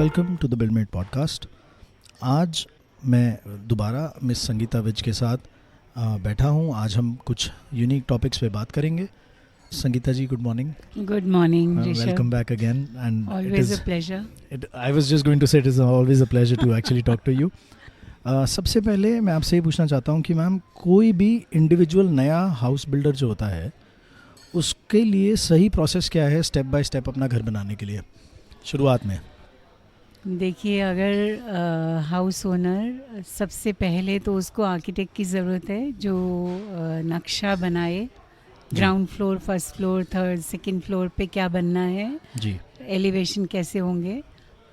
Welcome to the Buildmate podcast. आज मैं दोबारा मिस संगीता विज के साथ बैठा हूँ। आज हम कुछ यूनिक टॉपिक्स पे बात करेंगे। Sangeeta ji, good morning. Good morning Rishabh. Welcome back again and always a pleasure. I was just going to say it is always a pleasure to actually talk to you. सबसे पहले मैं आपसे ये पूछना चाहता हूँ कि मैम, कोई भी इंडिविजुअल नया हाउस बिल्डर जो होता है उसके लिए सही प्रोसेस क्या है स्टेप बाय स्टेप अपना घर बनाने के लिए शुरुआत में? देखिए, अगर हाउस ओनर, सबसे पहले तो उसको आर्किटेक्ट की ज़रूरत है जो नक्शा बनाए। Ground floor, first floor, third, second floor पे क्या बनना है जी, एलिवेशन कैसे होंगे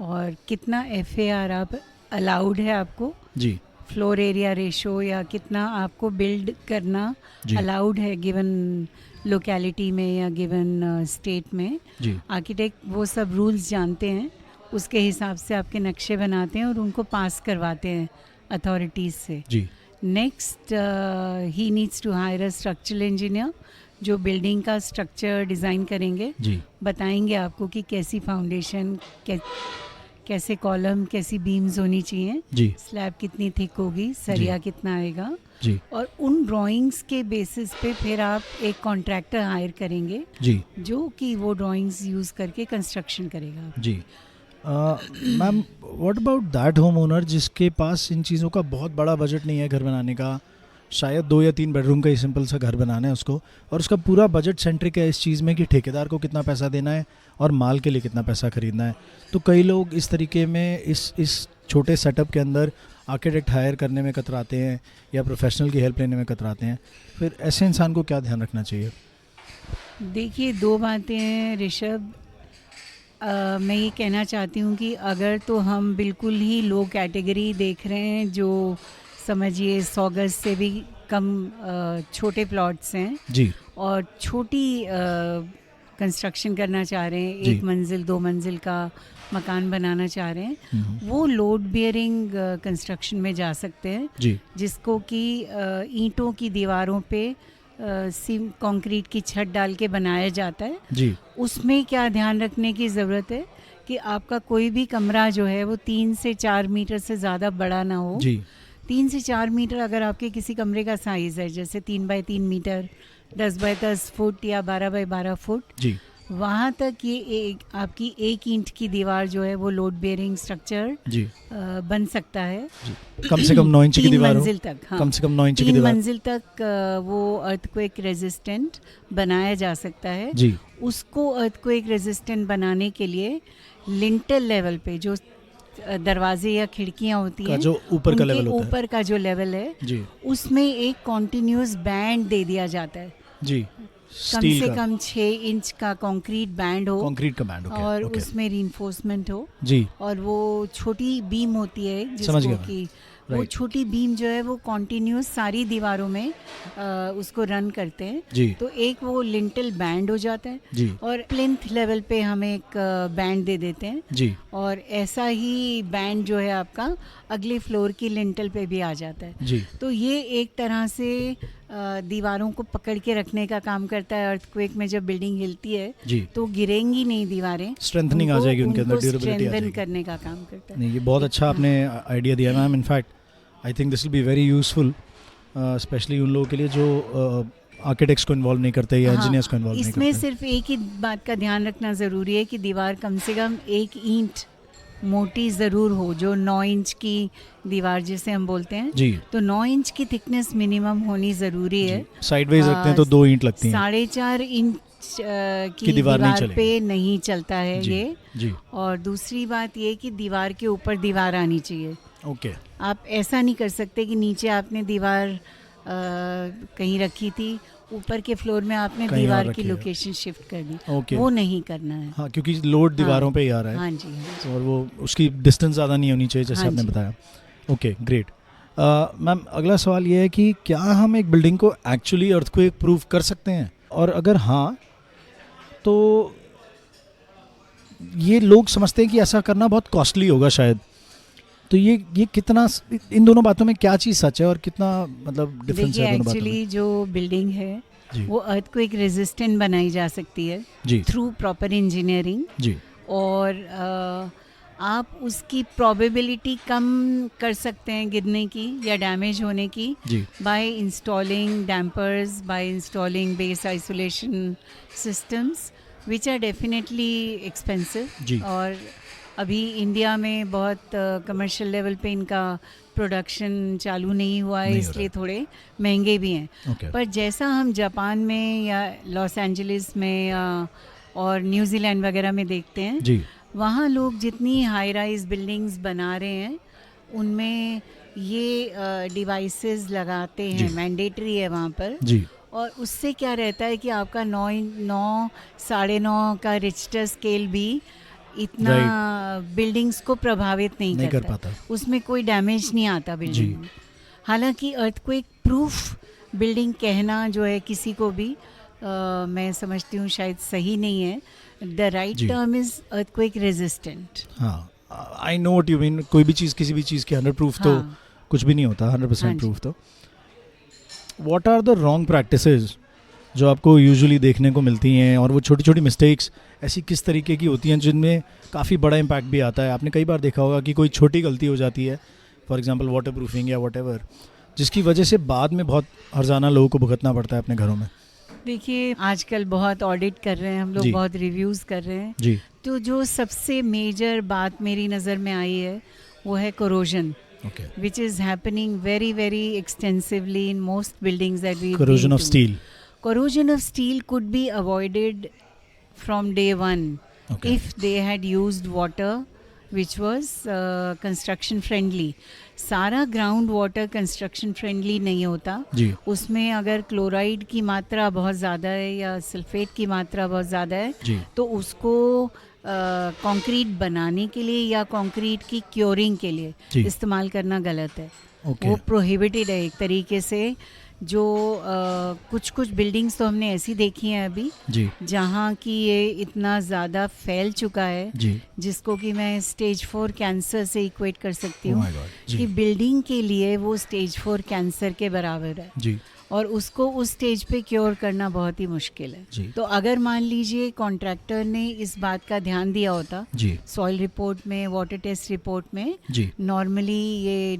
और कितना FAR आप अलाउड है आपको जी, फ्लोर एरिया रेशो, या कितना आपको बिल्ड करना अलाउड है गिवन लोकेलिटी में या गिवन स्टेट में। जी, आर्किटेक्ट वो सब रूल्स जानते हैं, उसके हिसाब से आपके नक्शे बनाते हैं और उनको पास करवाते हैं अथॉरिटीज़ से। जी, next he needs to hire a structural engineer जो बिल्डिंग का स्ट्रक्चर डिज़ाइन करेंगे, जी, बताएंगे आपको कि कैसी फाउंडेशन, कैसे कॉलम, कैसी बीम्स होनी चाहिए, जी, स्लैब कितनी थिक होगी, सरिया कितना आएगा, जी, और उन ड्राइंग्स के बेसिस पे फिर आप एक कॉन्ट्रैक्टर हायर करेंगे जी, जो कि वो ड्राइंग्स यूज़ करके कंस्ट्रक्शन करेगा। जी। Ma'am, what about that home owner जिसके पास इन चीज़ों का बहुत बड़ा बजट नहीं है घर बनाने का, शायद 2 या 3 बेडरूम का ही सिंपल सा घर बनाना है उसको, और उसका पूरा बजट सेंट्रिक है इस चीज़ में कि ठेकेदार को कितना पैसा देना है और माल के लिए कितना पैसा खरीदना है। तो कई लोग इस तरीके में इस छोटे सेटअप के अंदर आर्किटेक्ट हायर करने में कतराते हैं या प्रोफेशनल की हेल्प लेने में कतराते हैं। फिर ऐसे इंसान को क्या ध्यान रखना चाहिए? देखिए, 2 बातें हैं ऋषभ। मैं ये कहना चाहती हूँ कि अगर तो हम बिल्कुल ही लो कैटेगरी देख रहे हैं, जो समझिए 100 गज से भी कम छोटे प्लॉट्स हैं जी, और छोटी कंस्ट्रक्शन करना चाह रहे हैं, 1 मंजिल 2 मंजिल का मकान बनाना चाह रहे हैं, वो लोड बियरिंग कंस्ट्रक्शन में जा सकते हैं, जी, जिसको कि ईंटों की दीवारों पे कंक्रीट की छत डाल के बनाया जाता है। जी, उसमें क्या ध्यान रखने की ज़रूरत है कि आपका कोई भी कमरा जो है वो 3 से 4 मीटर से ज़्यादा बड़ा ना हो। जी, 3 से 4 मीटर अगर आपके किसी कमरे का साइज़ है, जैसे 3 बाय 3 मीटर, 10 बाय 10 फुट या 12 बाय 12 फुट, जी, वहाँ तक ये आपकी 1 ईंट की दीवार जो है वो लोड बेयरिंग स्ट्रक्चर जी, बन सकता है। जी। कम से कम 9 इंच की 3 दीवार हो। मंजिल तक, हाँ, कम से कम 9 इंच की 3 दीवार। मंजिल तक वो अर्थक्वेक रेजिस्टेंट बनाया जा सकता है। जी, उसको अर्थक्वेक रेजिस्टेंट बनाने के लिए लिंटल लेवल पे जो दरवाजे या खिड़कियां होती हैं, जो ऊपर का लेवल होता है, ऊपर का जो लेवल है, जी, उसमें एक कॉन्टिन्यूस बैंड दे दिया जाता है। जी, कम स्टील से का, कम 6 इंच का कंक्रीट बैंड हो, कंक्रीट का बैंड, और ओके, उसमें रीइंफोर्समेंट हो, जी, और वो छोटी बीम होती है समझ जिसको गया कि वो राइट, छोटी बीम जो है वो कॉन्टिन्यूस सारी दीवारों में उसको रन करते हैं। जी, तो एक वो लिंटल बैंड हो जाता है, जी, और प्लिंथ लेवल पे हम एक बैंड दे देते हैं, जी, और ऐसा ही बैंड जो है आपका अगले फ्लोर की लिंटल पे भी आ जाता है। जी, तो ये एक तरह से दीवारों को पकड़ के रखने का काम करता है। अर्थक्वेक में जब बिल्डिंग हिलती है जी, तो गिरेंगी नहीं दीवारें, स्ट्रेंथनिंग आ जाएगी उनके अंदर, ड्यूरेबिलिटी आ स्ट्रेंथन जाएगी। करने का काम करता है। नहीं, ये बहुत अच्छा आपने आइडिया दिया ma'am. In fact I think this will be very useful, specially उन लोगों के लिए जो आर्किटेक्ट्स को इन्वॉल्व नहीं करते या इंजीनियर्स को इन्वॉल्व नहीं इसमें करते। सिर्फ एक ही बात का ध्यान रखना ज़रूरी है कि दीवार कम से कम 1 ईंट मोटी ज़रूर हो, जो 9 इंच की दीवार जिसे हम बोलते हैं, जी, तो 9 इंच की थिकनेस मिनिमम होनी ज़रूरी है। साइडवेज रखते हैं तो 2 ईंट लगती हैं, 4.5 इंच की दीवार नहीं दीवार चलेगी। पे नहीं चलता है जी, ये। जी, और दूसरी बात ये कि दीवार के ऊपर दीवार आनी चाहिए। ओके, आप ऐसा नहीं कर सकते कि नीचे आपने दीवार कहीं रखी थी, ऊपर के फ्लोर में आपने कहीं और दीवार रखी की है। लोकेशन शिफ्ट कर दी, ओके, वो नहीं करना है। हाँ, क्योंकि लोड दीवारों पे ही आ रहा है। हाँ जी, हाँ जी। और वो उसकी डिस्टेंस ज़्यादा नहीं होनी चाहिए, जैसे हाँ आपने जी। बताया। Okay, great. मैम, अगला सवाल ये है कि क्या हम एक बिल्डिंग को एक्चुअली अर्थक्वेक प्रूफ कर सकते हैं, और अगर हाँ तो ये लोग समझते हैं कि ऐसा करना बहुत कॉस्टली होगा शायद, तो ये कितना, इन दोनों बातों में क्या चीज़ सच है और कितना मतलब डिफरेंस देखिए, है दोनों बातों में? एक्चुअली जो बिल्डिंग है जी, वो अर्थक्वेक रेजिस्टेंट बनाई जा सकती है जी, थ्रू प्रॉपर इंजीनियरिंग। जी, और आप उसकी प्रोबेबिलिटी कम कर सकते हैं गिरने की या डैमेज होने की जी by installing dampers, by installing base isolation systems which are definitely जी। एक्सपेंसिव। और अभी इंडिया में बहुत कमर्शियल लेवल पे इनका प्रोडक्शन चालू नहीं हुआ है, नहीं हो रहा इसलिए है। थोड़े महंगे भी हैं। ओके पर जैसा हम जापान में या लॉस एंजलिस में या और न्यूजीलैंड वगैरह में देखते हैं, जी वहाँ लोग जितनी हाई राइज बिल्डिंग्स बना रहे हैं उनमें ये डिवाइसेस लगाते हैं, जी। मैंडेटरी है वहाँ पर। जी और उससे क्या रहता है कि आपका 9 का रिक्टर स्केल भी इतना बिल्डिंग्स को प्रभावित नहीं नहीं कर करता, पाता। उसमें कोई डैमेज नहीं आता बिल्डिंग में। हालांकि अर्थक्वेक प्रूफ बिल्डिंग कहना जो है किसी को भी मैं समझती हूँ शायद सही नहीं है। द राइट जी। Term is earthquake resistant. हाँ, I know what you mean. कोई भी चीज़, किसी भी चीज़ की 100 प्रूफ तो हाँ कुछ भी नहीं होता, 100% हाँ प्रूफ। तो what are the wrong practices जो आपको यूजुअली देखने को मिलती हैं, और वो छोटी छोटी मिस्टेक्स ऐसी किस तरीके की होती हैं जिनमें काफ़ी बड़ा इम्पैक्ट भी आता है? आपने कई बार देखा होगा कि कोई छोटी गलती हो जाती है, फॉर एग्जांपल वाटर प्रूफिंग या वट जिसकी वजह से बाद में बहुत हर्जाना लोगों को भुगतना पड़ता है अपने घरों में। देखिए, आजकल बहुत ऑडिट कर रहे हैं हम लोग, जी। बहुत रिव्यूज़ कर रहे हैं। जी तो जो सबसे मेजर बात मेरी नज़र में आई है वो है corrosion, okay. which is happening very very extensively in most buildings that we've corrosion been of to. steel. Corrosion of steel could be avoided from day one Okay. if they had used water which was construction friendly. सारा ground water construction friendly नहीं होता। जी उसमें अगर chloride की मात्रा बहुत ज़्यादा है या सल्फेट की मात्रा बहुत ज़्यादा है जी तो उसको कंक्रीट बनाने के लिए या कंक्रीट की क्योरिंग के लिए जी इस्तेमाल करना गलत है। ओके। वो प्रोहिबिटेड है एक तरीके से। जो कुछ कुछ बिल्डिंग्स तो हमने ऐसी देखी हैं अभी जी जहाँ की ये इतना ज़्यादा फैल चुका है जी जिसको कि मैं स्टेज 4 कैंसर से इक्वेट कर सकती Oh हूँ my God. कि जी बिल्डिंग के लिए वो स्टेज 4 कैंसर के बराबर है जी और उसको उस स्टेज पे क्योर करना बहुत ही मुश्किल है। जी तो अगर मान लीजिए कॉन्ट्रैक्टर ने इस बात का ध्यान दिया होता, जी सॉइल रिपोर्ट में, वाटर टेस्ट रिपोर्ट में जी नॉर्मली ये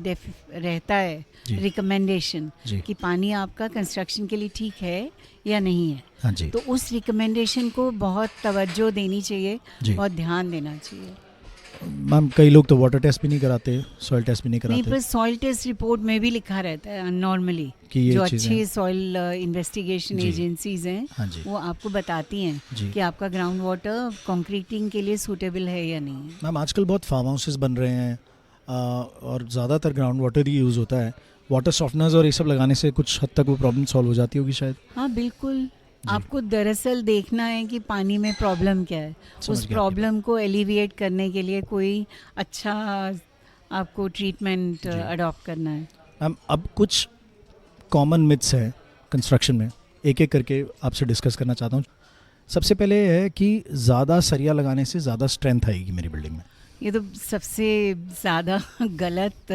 रहता है जी रिकमेंडेशन जी कि पानी आपका कंस्ट्रक्शन के लिए ठीक है या नहीं है। हाँ जी तो उस रिकमेंडेशन को बहुत तवज्जो देनी चाहिए, जी। बहुत ध्यान देना चाहिए। मैम, कई लोग तो वाटर टेस्ट भी नहीं कराते, सॉइल टेस्ट भी नहीं नहीं, कराते पर सॉइल टेस्ट रिपोर्ट में भी लिखा रहता है नॉर्मली कि ये जो चीज़ें- अच्छी सॉइल इन्वेस्टिगेशन जी। एजेंसीज हैं हाँ जी वो आपको बताती हैं जी। कि आपका ग्राउंड वाटर कंक्रीटिंग के लिए सूटेबल है या नहीं है। मैम, आजकल बहुत फार्म हाउसेस बन रहे हैं और ज़्यादातर ग्राउंड वाटर ही यूज़ होता है। वाटर सॉफ्टनर्स और ये सब लगाने से कुछ हद तक वो प्रॉब्लम सॉल्व हो जाती होगी शायद। हाँ बिल्कुल, आपको दरअसल देखना है कि पानी में प्रॉब्लम क्या है, समझ उस गया प्रॉब्लम को एलिविएट करने के लिए कोई अच्छा आपको ट्रीटमेंट जी। अडॉप्ट करना है। मैम, अब कुछ कॉमन मिथ्स हैं कंस्ट्रक्शन में, एक एक करके आपसे डिस्कस करना चाहता हूँ। सबसे पहले ये है कि ज़्यादा सरिया लगाने से ज़्यादा स्ट्रेंथ आएगी मेरी बिल्डिंग में। ये तो सबसे ज़्यादा गलत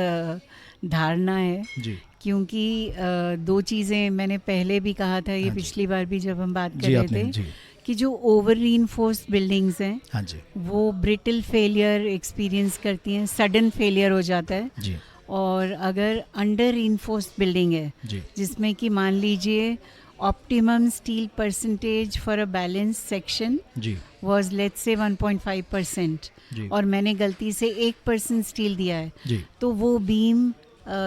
धारणा है, जी क्योंकि दो चीज़ें मैंने पहले भी कहा था, ये हाँ जी। पिछली बार भी जब हम बात कर जी रहे आपने थे जी कि जो ओवर रीइंफोर्स्ड बिल्डिंग्स हैं हाँ जी वो ब्रिटल फेलियर एक्सपीरियंस करती हैं, सडन फेलियर हो जाता है। जी और अगर अंडर रीइंफोर्स्ड बिल्डिंग है जी जिसमें कि मान लीजिए optimum steel percentage for a balance section जी वाज लेट्स से 1.5% जी और मैंने गलती से 1% स्टील दिया है जी तो वो बीम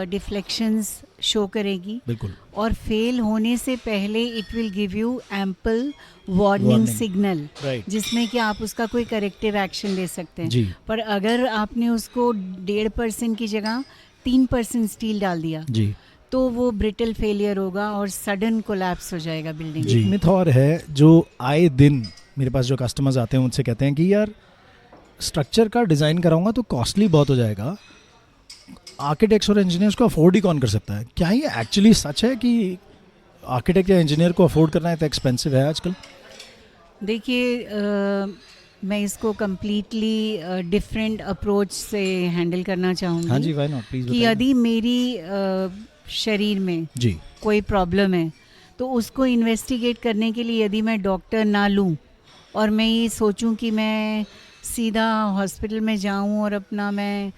डिफ्लेक्शंस शो करेगी बिल्कुल और फेल होने से पहले it will give you ample warning Warning. Signal right जिसमें कि आप उसका कोई करेक्टिव एक्शन ले सकते हैं। जी पर अगर आपने उसको 1.5% की जगह 3% स्टील डाल दिया जी तो वो ब्रिटल फेलियर होगा और सडन कोलैप्स हो जाएगा बिल्डिंग। जी। मिथ और है जो आए दिन मेरे पास जो कस्टमर्स आते हैं उनसे कहते हैं कि यार स्ट्रक्चर का डिज़ाइन कराऊंगा तो कॉस्टली बहुत हो जाएगा, आर्किटेक्ट्स और इंजीनियर्स को अफोर्ड ही कौन कर सकता है? क्या ये एक्चुअली सच है कि आर्किटेक्ट या इंजीनियर को अफोर्ड करना इतना एक्सपेंसिव है आजकल? देखिए, मैं इसको कम्प्लीटली डिफरेंट अप्रोच से हैंडल करना चाहूँगी। हाँ जी, व्हाई नॉट, प्लीज कि यदि मेरी शरीर में जी कोई प्रॉब्लम है तो उसको इन्वेस्टिगेट करने के लिए यदि मैं डॉक्टर ना लूँ और मैं ये सोचूं कि मैं सीधा हॉस्पिटल में जाऊं और अपना मैं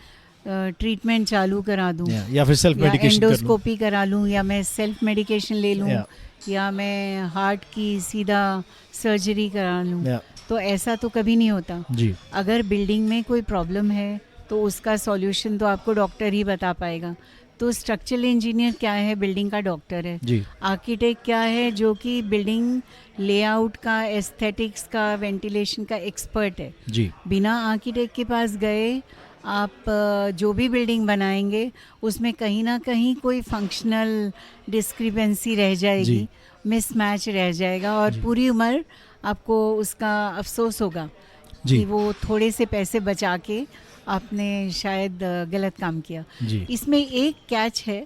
ट्रीटमेंट चालू करा दूं, या फिर सेल्फ या मेडिकेशन कर लूं। एंडोस्कोपी करा लूं, या मैं सेल्फ मेडिकेशन ले लूं, Yeah. या मैं हार्ट की सीधा सर्जरी करा लूं। Yeah. तो ऐसा तो कभी नहीं होता। जी अगर बिल्डिंग में कोई प्रॉब्लम है तो उसका सॉल्यूशन तो आपको डॉक्टर ही बता पाएगा। तो स्ट्रक्चरल इंजीनियर क्या है? बिल्डिंग का डॉक्टर है। जी आर्किटेक्ट क्या है? जो कि बिल्डिंग लेआउट का, एस्थेटिक्स का, वेंटिलेशन का एक्सपर्ट है। जी बिना आर्किटेक्ट के पास गए आप जो भी बिल्डिंग बनाएंगे उसमें कहीं ना कहीं कोई फंक्शनल डिस्क्रिपेंसी रह जाएगी, मिसमैच रह जाएगा, और जी। पूरी उम्र आपको उसका अफसोस होगा जी कि वो थोड़े से पैसे बचा के आपने शायद गलत काम किया। जी इसमें एक कैच है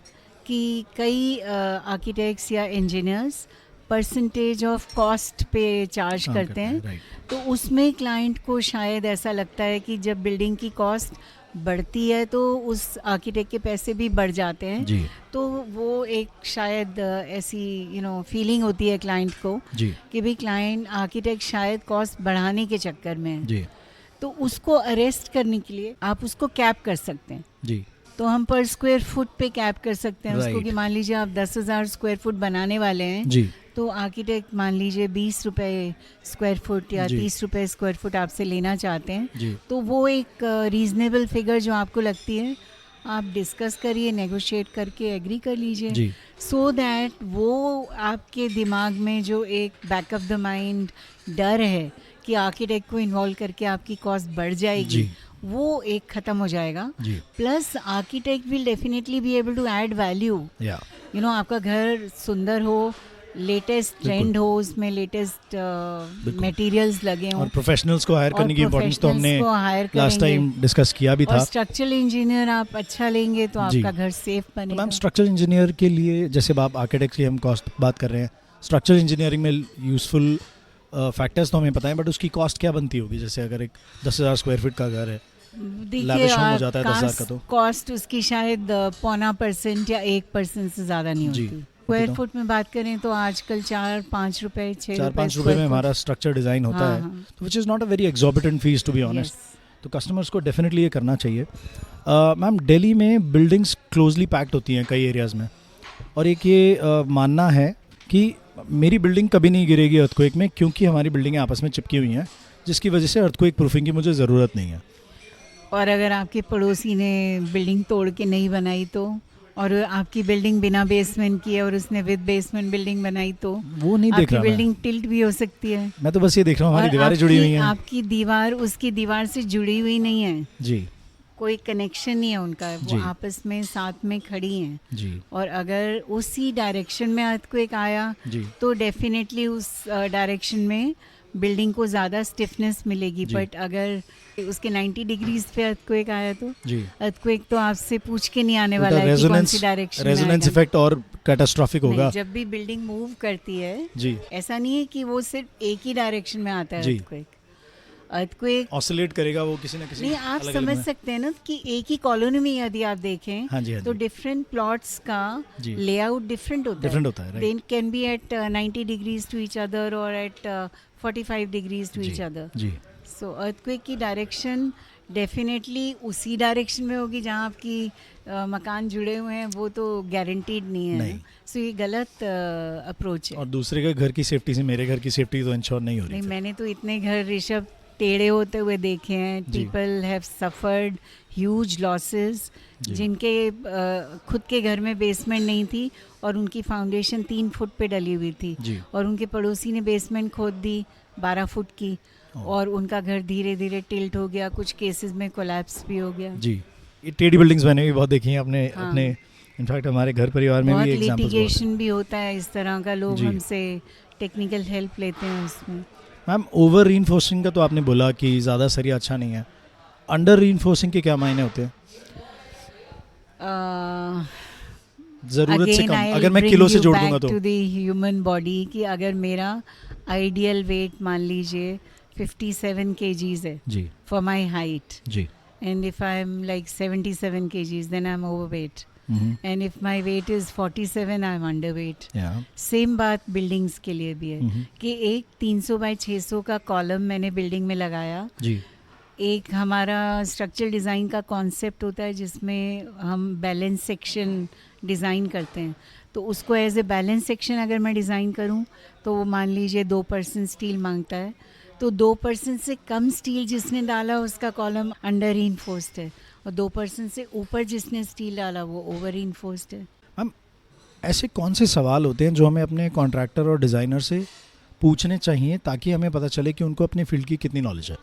कि कई आर्किटेक्ट्स या इंजीनियर्स परसेंटेज ऑफ कॉस्ट पे चार्ज हाँ, करते हैं। राइट। तो उसमें क्लाइंट को शायद ऐसा लगता है कि जब बिल्डिंग की कॉस्ट बढ़ती है तो उस आर्किटेक्ट के पैसे भी बढ़ जाते हैं। जी तो वो एक शायद ऐसी फीलिंग होती है क्लाइंट को जी कि भाई क्लाइंट आर्किटेक्ट शायद कॉस्ट बढ़ाने के चक्कर में है। जी तो उसको अरेस्ट करने के लिए आप उसको कैप कर सकते हैं। जी तो हम पर स्क्वायर फुट पे कैप कर सकते हैं उसको Right. कि मान लीजिए आप 10,000 स्क्वायर फुट बनाने वाले हैं, जी तो आर्किटेक्ट मान लीजिए 20 रुपए स्क्वायर फुट या जी। 30 रुपए स्क्वायर फुट आपसे लेना चाहते हैं। जी तो वो एक रीजनेबल फिगर जो आपको लगती है आप डिस्कस करिए, नेगोशिएट करके एग्री कर लीजिए, जी सो दैट वो आपके दिमाग में जो एक बैक ऑफ द माइंड डर है कि आर्किटेक्ट को इन्वॉल्व करके आपकी कॉस्ट बढ़ जाएगी, जी वो एक ख़त्म हो जाएगा। जी plus architect will definitely be able to add value. या आपका घर सुंदर हो, लेटेस्ट ट्रेंड हो, उसमें लेटेस्ट मटेरियल्स लगे हों, और प्रोफेशनल्स को हायर और करने की इम्पोर्टेंस तो हमने professionals को hire लास्ट करेंगे। टाइम डिस्कस किया भी और था। स्ट्रक्चरल इंजीनियर आप अच्छा लेंगे तो जी। आपका घर सेफ तो बनेगा। मैम स्ट्रक्चर इंजीनियर के लिए, जैसे अब आप आर्किटेक्ट की हम कॉस्ट बात कर रहे हैं, स्ट्रक्चर इंजीनियरिंग में यूजफुल फैक्टर्स तो हमें पता है, बट उसकी कॉस्ट क्या बनती होगी? जैसे अगर एक 10,000 स्क्वायर फीट का घर है, lavish home हो जाता है 10,000 का तो। कॉस्ट उसकी शायद 0.5% या 1% से ज़्यादा नहीं जी। होती। स्क्वायर तो फुट में बात करें तो आजकल 4-5 रुपए 6 रुपए 4-5 रुपए में हमारा स्ट्रक्चर डिज़ाइन होता है, तो which is not a very exorbitant fees to be honest. तो कस्टमर्स को डेफिनेटली ये करना चाहिए। मैम दिल्ली में बिल्डिंग्स क्लोजली पैक्ड होती हैं कई एरियाज़ में, और एक ये मानना है कि मेरी बिल्डिंग कभी नहीं गिरेगी अर्थक्वेक में क्योंकि हमारी बिल्डिंगें आपस में चिपकी हुई हैं, जिसकी वजह से अर्थक्वेक प्रूफिंग की मुझे ज़रूरत नहीं है। और अगर आपके पड़ोसी ने बिल्डिंग तोड़ के नहीं बनाई तो, और आपकी बिल्डिंग बिना बेसमेंट की है और उसने विद बेसमेंट बिल्डिंग बनाई तो वो नहीं देख आपकी रहा बिल्डिंग टिल्ट भी हो सकती है। मैं तो बस ये देख रहा हूँ हमारी और दीवारें जुड़ी हुई हैं। आपकी दीवार उसकी दीवार से जुड़ी हुई नहीं है, जी कोई कनेक्शन नहीं है उनका, जी। वो आपस में साथ में खड़ी हैं। जी और अगर उसी डायरेक्शन में अर्थक्वेक आया जी तो डेफिनेटली उस डायरेक्शन में बिल्डिंग को ज़्यादा स्टिफनेस मिलेगी। जी। बट अगर उसके 90 डिग्रीज पे अर्थक्वेक आया तो जी अर्थक्वेक तो आपसे पूछ के नहीं आने वाला है कि कौन सी डायरेक्शन में रेजोनेंस आएगा। इफेक्ट और कैटास्ट्रॉफिक नहीं, होगा। जब भी बिल्डिंग मूव करती है जी ऐसा नहीं है कि वो सिर्फ एक ही डायरेक्शन में आता है। जी। अर्थक्वेक ऑसिलेट करेगा वो किसी ना किसी नहीं, आप अलग-अलग समझ में। सकते हैं ना कि एक ही कॉलोनी में यदि आप देखें हाँ जी हाँ तो जी डिफरेंट प्लॉट्स का जी। लेआउट डिफरेंट होता है। डिफरेंट होता है, They right. can be at 90 degrees to each other or at 45 degrees to each other. जी So earthquake की डायरेक्शन डेफिनेटली उसी डायरेक्शन में होगी जहाँ आपकी मकान जुड़े हुए हैं, वो तो गारंटीड नहीं है। नहीं। सो ये गलत अप्रोच है। और दूसरे के घर की सेफ्टी से मेरे घर की सेफ्टी तो इंश्योर नहीं हो रही नहीं, फिर। मैंने तो इतने घर ऋषभ टेढ़े होते हुए देखे हैं। जी। People have suffered huge losses, जी। जिनके खुद के घर में बेसमेंट नहीं थी और उनकी फाउंडेशन 3 फुट पे डली हुई थी, जी और उनके पड़ोसी ने बेसमेंट खोद दी 12 फुट की, और उनका घर धीरे धीरे टिल्ट हो गया, कुछ केसेस में कोलैप्स भी हो गया। जी ये टेढ़ी बिल्डिंग्स मैंने भी बहुत देखी हैं अपने हाँ। अपने इनफैक्ट हमारे घर परिवार में बहुत भी एग्जांपल्स बहुत लिटिगेशन भी होता है इस तरह का, लोग जी। हमसे टेक्निकल हेल्प लेते हैं उसमें। मैम ओवर रीइंफोर्सिंग का तो आपने बोला कि ज़्यादा सरिया अच्छा नहीं है, अंडर रीइंफोर्सिंग के क्या मायने होते हैं? ज़रूरत से कम, अगर मैं किलो से जोड़ दूंगा तो टू द ह्यूमन बॉडी कि अगर मेरा आइडियल वेट मान लीजिए 57 kgs है जी फॉर माय हाइट, जी and if I'm like 77 kgs then I'm overweight, and if my weight is 47 I'm underweight. या सेम बात बिल्डिंग्स के लिए भी है मम्म। कि एक 300 बाय 600 का कॉलम मैंने बिल्डिंग में लगाया, जी एक हमारा स्ट्रक्चरल डिज़ाइन का कॉन्सेप्ट होता है जिसमें हम बैलेंस सेक्शन डिज़ाइन करते हैं। तो उसको एज ए बैलेंस सेक्शन अगर मैं डिज़ाइन करूं तो वो मान लीजिए 2% स्टील मांगता है, तो 2% से कम स्टील जिसने डाला उसका कॉलम अंडर रीइंफोर्स्ड है, और 2% से ऊपर जिसने स्टील डाला वो ओवर रीइंफोर्स्ड है। हम ऐसे कौन से सवाल होते हैं जो हमें अपने कॉन्ट्रैक्टर और डिज़ाइनर से पूछने चाहिए ताकि हमें पता चले कि उनको अपने फील्ड की कितनी नॉलेज है?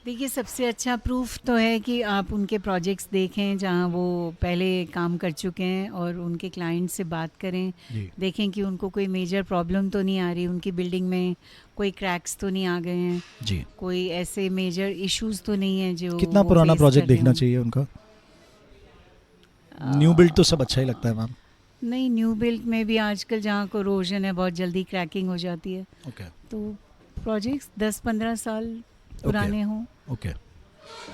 देखिए, सबसे अच्छा प्रूफ तो है कि आप उनके प्रोजेक्ट्स देखें जहां वो पहले काम कर चुके हैं और उनके क्लाइंट से बात करें, जी। देखें कि उनको कोई मेजर प्रॉब्लम तो नहीं आ रही, उनकी बिल्डिंग में कोई क्रैक्स तो नहीं आ गए हैं, जी। कोई ऐसे मेजर इश्यूज तो नहीं है जो कितना वो पुराना face प्रोजेक्ट कर रहे देखना हों। चाहिए उनका? न्यू बिल्ड तो सब अच्छा ही लगता है मैम। नहीं, न्यू बिल्ड में भी आजकल जहाँ कोरोजन है बहुत जल्दी क्रैकिंग हो जाती है, ओके तो प्रोजेक्ट्स 10-15 साल पुराने हों। ओके।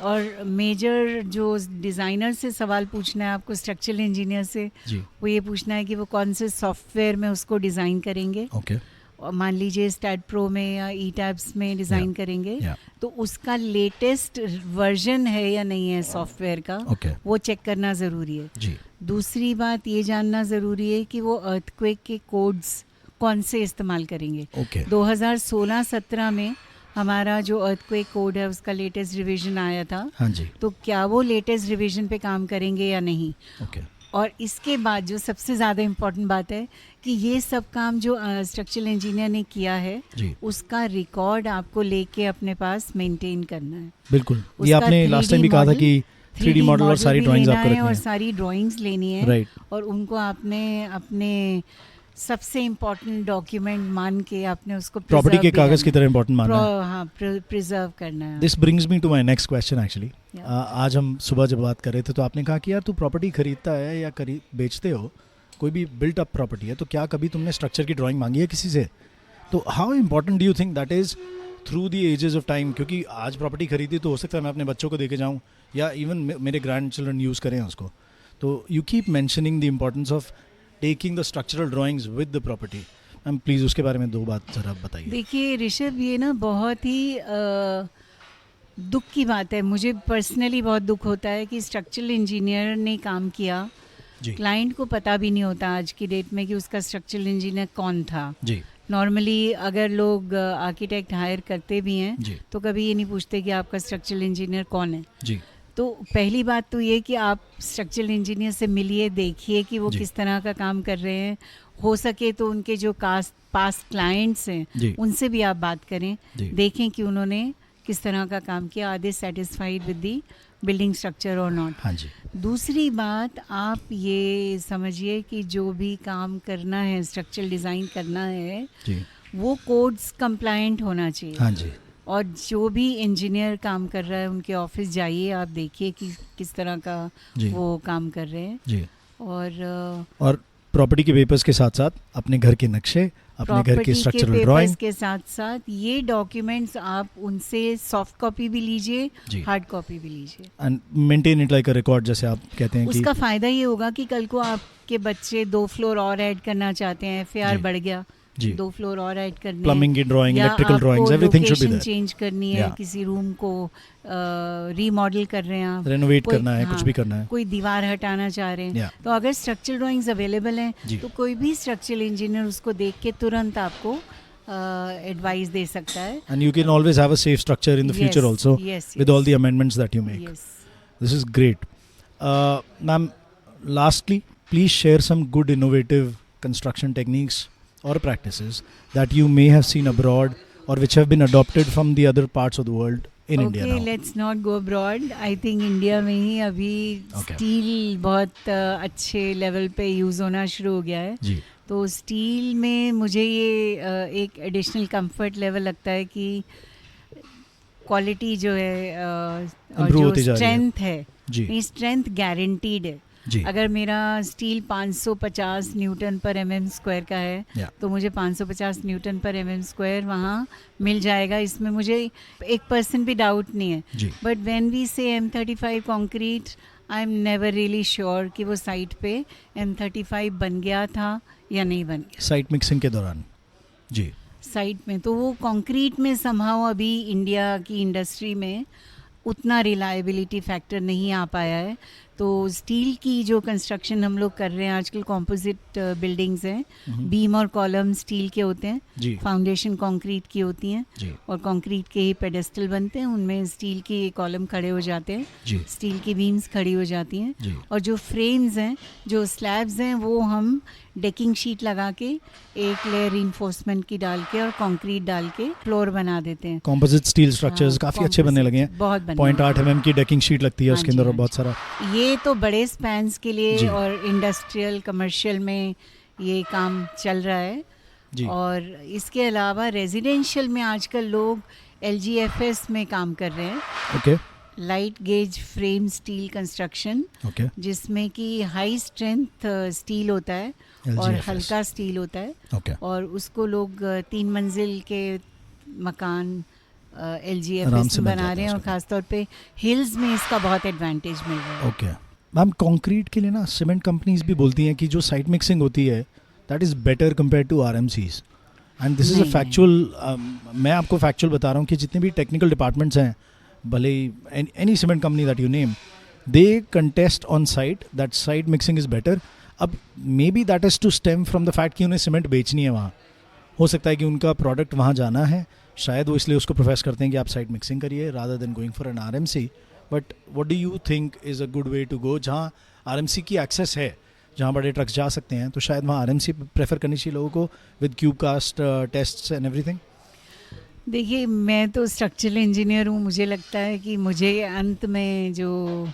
और मेजर जो डिज़ाइनर से सवाल पूछना है आपको, स्ट्रक्चरल इंजीनियर से, जी। वो ये पूछना है कि वो कौन से सॉफ्टवेयर में उसको डिज़ाइन करेंगे। ओके। और मान लीजिए स्टैट प्रो में या ई टैब्स में डिज़ाइन करेंगे, या तो उसका लेटेस्ट वर्जन है या नहीं है सॉफ्टवेयर का, ओके। वो चेक करना ज़रूरी है। जी। दूसरी बात ये जानना ज़रूरी है कि वो अर्थक्वेक के कोड्स कौन से इस्तेमाल करेंगे। ओके। 2016-17 में हमारा जो अर्थक्वेक कोड है उसका लेटेस्ट रिवीजन आया था, हाँ जी। तो क्या वो लेटेस्ट रिवीजन पे काम करेंगे या नहीं। ओके। और इसके बाद जो सबसे ज़्यादा इम्पोर्टेंट बात है कि ये सब काम जो स्ट्रक्चरल इंजीनियर ने किया है जी। उसका रिकॉर्ड आपको लेके अपने पास मेंटेन करना है। बिल्कुल, ये उसका आपने लास्ट टाइम 3D भी कहा था मॉडल- कि 3D मॉडल और सारी भी ड्राइंग्स लेना आपको है रखनी और है। सारी ड्राइंग्स लेनी है, राइट। और उनको आपने अपने सबसे इम्पोर्टेंट डॉक्यूमेंट मान के आपने उसको प्रॉपर्टी preserve के भी कागज की करना तरह इंपॉर्टेंट मानना है। हाँ, प्रिजर्व करना है। This brings me to my next question actually. Yeah. आज हम सुबह जब बात कर रहे थे तो आपने कहा कि यार तू प्रॉपर्टी खरीदता है या बेचते हो, कोई भी बिल्ट अप प्रॉपर्टी है, तो क्या कभी तुमने स्ट्रक्चर की ड्राइंग मांगी है किसी से? तो how important do you think that is through the ages of time? क्योंकि आज प्रॉपर्टी खरीदी तो हो सकता है मैं अपने बच्चों को देके जाऊँ या इवन मेरे ग्रैंड चिल्ड्रन यूज़ करें उसको, तो you keep mentioning the importance of taking the structural drawings with the property. Ma'am please उसके बारे में दो बात ज़रा बताइए। देखिए ऋषभ, ये ना बहुत ही दुख की बात है, मुझे पर्सनली बहुत दुख होता है कि स्ट्रक्चरल इंजीनियर ने काम किया, जी। क्लाइंट को पता भी नहीं होता आज की डेट में कि उसका स्ट्रक्चरल इंजीनियर कौन था। जी। नॉर्मली अगर लोग आर्किटेक्ट हायर करते भी हैं जी। तो कभी ये नहीं पूछते कि आपका स्ट्रक्चरल इंजीनियर कौन है। जी। तो पहली बात तो ये कि आप स्ट्रक्चरल इंजीनियर से मिलिए, देखिए कि वो जी। किस तरह का काम कर रहे हैं। हो सके तो उनके जो पास्ट क्लाइंट्स हैं जी। उनसे भी आप बात करें, जी। देखें कि उन्होंने किस तरह का काम किया, are they satisfied with the building structure और नॉट। हाँ जी। दूसरी बात, आप ये समझिए कि जो भी काम करना है, स्ट्रक्चरल डिज़ाइन करना है, जी। वो कोड्स कंप्लायंट होना चाहिए। हाँ जी। और जो भी इंजीनियर काम कर रहा है उनके ऑफिस जाइए, आप देखिए कि किस तरह का जी। वो काम कर रहे हैं। जी। और प्रॉपर्टी के पेपर्स के साथ साथ अपने घर के नक्शे, अपने घर प्रॉपर्टी की के स्ट्रक्चरल पेपर्स ड्राइंग, के साथ साथ ये डॉक्यूमेंट्स आप उनसे सॉफ्ट कॉपी भी लीजिए, जी। हार्ड कॉपी भी लीजिए। And maintain it like a record, जैसे आप कहते हैं कि उसका फ़ायदा ये होगा कि कल को आपके बच्चे 2 फ्लोर और ऐड करना चाहते हैं, FAR जी। बढ़ गया, जी। 2 फ्लोर और ऐड करने हैं, प्लम्बिंग की ड्राइंग, या इलेक्ट्रिकल ड्राइंग्स, आपको everything should be location there. Change करनी है, Yeah. किसी रूम को रीमॉडल कर रहे हैं आप, रेनोवेट कोई- करना है, हाँ, कुछ भी करना है। कोई दीवार हटाना चाह रहे हैं, Yeah. तो अगर स्ट्रक्चरल ड्राइंग्स अवेलेबल हैं जी। तो कोई भी स्ट्रक्चरल इंजीनियर उसको देख के तुरंत आपको एडवाइस दे सकता है। And you can always have a safe structure in the future Yes, also yes, with all the amendments that you make. yes. This is great. Ma'am, lastly, please share some good innovative construction techniques or practices that you may have seen abroad or which have been adopted from the other parts of the world in India Okay, now. let's not go abroad. I think India में ही अभी Okay. Steel बहुत अच्छे level पे use होना शुरू हो गया है। जी। तो स्टील में मुझे ये एक एडिशनल कंफर्ट लेवल लगता है कि क्वालिटी जो है और Improve जो होती जा रही है। स्ट्रेंथ है, जी। ये स्ट्रेंथ गारंटीड है। जी। अगर मेरा स्टील 550 न्यूटन पर mm² का है, Yeah. तो मुझे 550 न्यूटन पर mm² वहाँ मिल जाएगा, इसमें मुझे 1% भी डाउट नहीं है। जी। बट व्हेन वी से M35 concrete, I am never really sure कि वो साइट पे M35 बन गया था या नहीं बन गया। साइट मिक्सिंग के दौरान। जी। साइट में, तो वो कंक्रीट में समहाउ अभी इंडिया की इंडस्ट्री में उतना रिलायबिलिटी फैक्टर नहीं आ पाया है। तो स्टील की जो कंस्ट्रक्शन हम लोग कर रहे हैं आजकल, कॉम्पोजिट बिल्डिंग्स हैं, बीम और कॉलम स्टील के होते हैं, जी फाउंडेशन कंक्रीट की होती हैं, जी और कंक्रीट के ही पेडेस्टल बनते हैं, उनमें स्टील के कॉलम खड़े हो जाते हैं, जी स्टील की बीम्स खड़ी हो जाती हैं, जी और जो फ्रेम्स हैं, जो स्लैब्स हैं, वो हम डेकिंग शीट लगा के एक लेयर रिइंफोर्समेंट की डाल के और कंक्रीट डाल के फ्लोर बना देते हैं। कॉम्पोजिट स्टील स्ट्रक्चर्स हाँ, काफ़ी अच्छे बनने लगे हैं। बहुत बनने 0.8 mm की डेकिंग शीट लगती है हाँ उसके जी, अंदर, और हाँ बहुत सारा ये तो बड़े स्पैन्स के जी। लिए और इंडस्ट्रियल कमर्शियल में ये काम चल रहा है। जी और इसके अलावा रेजिडेंशियल में आजकल लोग LGFS में काम कर रहे हैं, okay light gauge frame steel construction, okay जिसमें कि हाई स्ट्रेंथ स्टील होता है और LGFS हल्का स्टील होता है, ओके और उसको लोग 3 मंजिल के मकान आराम LGFS से में बन बना जाता रहे है हैं, और उसका। ख़ासतौर पे हिल्स में इसका बहुत एडवांटेज मिल रहा है। ओके मैम, कंक्रीट के लिए ना सीमेंट कंपनीज भी बोलती हैं कि जो साइट मिक्सिंग होती है that is better compare to RMCs, and this is a नहीं, फैक्चुअल। मैं आपको फैक्चुअल बता रहा हूँ कि जितने भी टेक्निकल डिपार्टमेंट्स हैं, भले any cement company that you name, they contest on site that site mixing is better. अब maybe that is to stem from the fact कि उन्हें सीमेंट बेचनी है वहाँ, हो सकता है कि उनका प्रोडक्ट वहाँ जाना है, शायद वो इसलिए उसको प्रोफेस करते हैं कि आप साइट मिक्सिंग करिए rather than going for an RMC। But what do you think is a good way to go? जहाँ RMC की एक्सेस है, जहाँ बड़े ट्रक्स जा सकते हैं, तो शायद वहाँ RMC प्रेफर करनी चाहिए लोगों को with cube cast tests and everything. देखिए, मैं तो स्ट्रक्चरल इंजीनियर हूँ, मुझे लगता है कि मुझे अंत में जो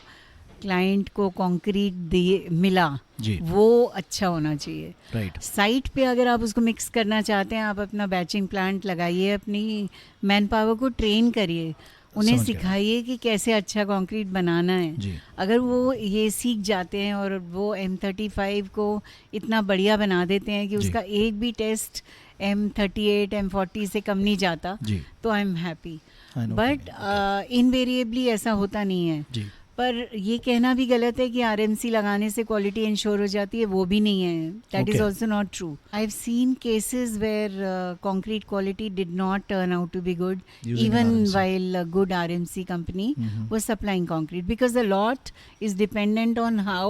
क्लाइंट को कंक्रीट दिए मिला जी वो अच्छा होना चाहिए। राइट साइट पे अगर आप उसको मिक्स करना चाहते हैं, आप अपना बैचिंग प्लांट लगाइए, अपनी मैन पावर को ट्रेन करिए, उन्हें समझ गया। सिखाइए कि कैसे अच्छा कंक्रीट बनाना है। जी अगर वो ये सीख जाते हैं और वो M35 को इतना बढ़िया बना देते हैं कि जी। उसका एक भी टेस्ट M38 M40 से कम नहीं जाता, जी तो I am happy. I know but what you mean. Invariably ऐसा होता नहीं है। जी पर ये कहना भी गलत है कि RMC लगाने से क्वालिटी इंश्योर हो जाती है, वो भी नहीं है। That is Okay. Also not true. I have seen cases where concrete quality did not turn out to be good Using an even RMC. while a good RMC company Mhm. was supplying concrete, because the lot is dependent on how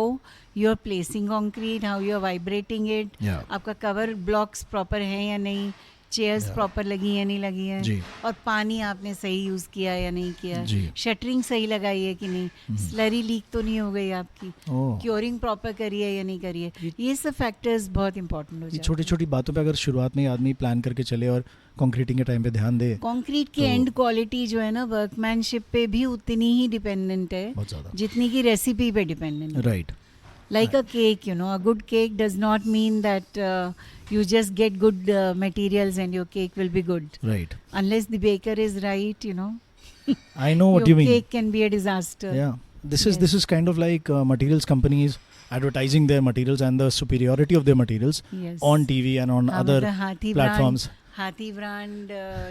you're placing concrete, how you're vibrating it, Yeah. आपका cover blocks proper हैं या नहीं, chairs Yeah. Proper लगी या नहीं लगी हैं, जी और पानी आपने सही यूज़ किया या नहीं किया, जी शटरिंग सही लगाई है कि नहीं, स्लरी लीक तो नहीं हो गई आपकी, ओह, क्योरिंग प्रॉपर करी है या नहीं करी है। ये सब फैक्टर्स बहुत इंपॉर्टेंट हो ये जाते छोटी हैं। छोटी बातों पे अगर शुरुआत में ही आदमी प्लान करके चले और कंक्रीटिंग के टाइम पे ध्यान दे, कंक्रीट की तो- एंड क्वालिटी जो है ना, वर्कमैनशिप पे भी उतनी ही डिपेंडेंट है बहुत ज़्यादा जितनी की रेसिपी पे डिपेंडेंट है। Right Like a cake, you know, a good cake does not mean that you just get good materials and your cake will be good. Right Unless the baker is right, you know, I know what your you mean. cake can be a disaster. Yeah, this Yes. is kind of like materials companies advertising their materials and the superiority of their materials Yes. on TV and on हाँ, other मतलब हाथी platforms. हाथी brand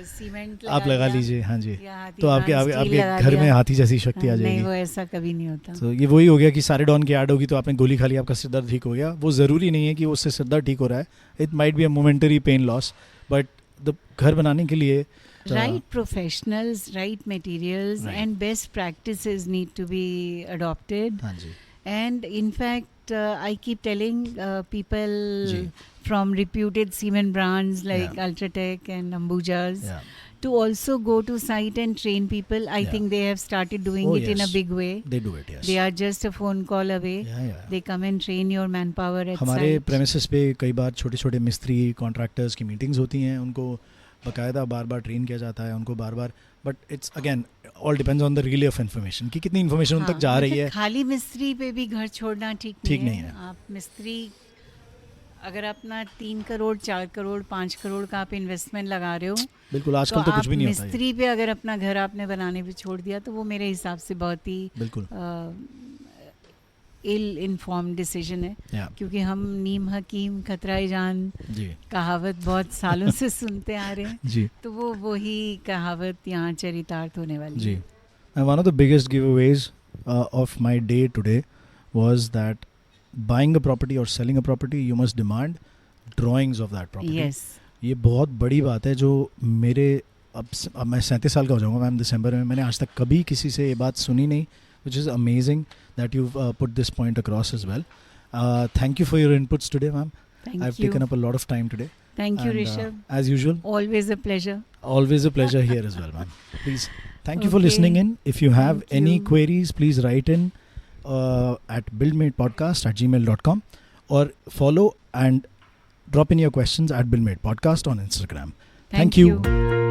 cement आप लगा लीजिए, हाँ जी, या हाथी तो आपके brand आपके steel आपके लगा घर में लिया। हाथी जैसी शक्ति आ हाँ, नहीं, जाएगी। वो ऐसा कभी नहीं होता। तो ये वही हो गया कि सारे डॉन की ऐड होगी तो आपने गोली खा ली, आपका सिर दर्द ठीक हो गया। वो ज़रूरी नहीं है कि उससे सिर दर्द ठीक हो रहा है, it might be a momentary pain loss, but the घर बनाने के लिए Right professionals, right materials, Right. and best practices need to be adopted. हाँ जी And in fact, I keep telling people जी from reputed cement brands like Yeah. Ultratech and Ambujas yeah. to also go to site and train people. I Yeah. think they have started doing Oh, it in a yes. big way. They do it, yes. They are just a phone call away. Yeah. They come and train your manpower at हमारे site. Premises पे कई बार छोटे छोटे मिस्त्री contractors की meetings होती हैं, उनको बाकायदा बार बार ट्रेन किया जाता है, उनको बार बार, but it's again all depends on the relay of information कि कितनी इन्फॉर्मेशन उन हाँ, तक जा रही मतलब है। खाली मिस्त्री पे भी घर छोड़ना ठीक नहीं है। आप मिस्त्री, अगर अपना 3 करोड़ 4 करोड़ 5 करोड़ का आप इन्वेस्टमेंट लगा रहे हो, बिल्कुल, आजकल तो आप कुछ भी नहीं होता है। मिस्त्री पे अगर अपना घर आपने बनाने पे छोड़ दिया, तो वो मेरे हिसाब से बहुत ही बिल्कुल इल इन्फॉर्म्ड डिसीजन है। या क्योंकि हम नीम हकीम खतराए जान जी कहावत बहुत सालों से सुनते आ रहे हैं, जी तो वो वही कहावत यहाँ चरितार्थ होने वाली जी। है। And one of the biggest giveaways of my day today was that buying a property or selling a property, you must demand drawings of that property. Yes. ये बहुत बड़ी बात है जो मेरे अब मैं 37 साल का हो जाऊंगा मैम दिसंबर में, मैंने आज तक कभी किसी से ये बात सुनी नहीं, which is amazing that you put this point across as well. Thank you for your inputs today, ma'am. Thank I've you. taken up a lot of time today. Thank you, And, Rishabh. as usual, Always a pleasure. always a pleasure here as well, ma'am. Please, thank you for Okay. listening in. If you have Thank any you. queries, please write in at buildmatepodcast@gmail.com or follow and drop in your questions at buildmatepodcast on Instagram. Thank you.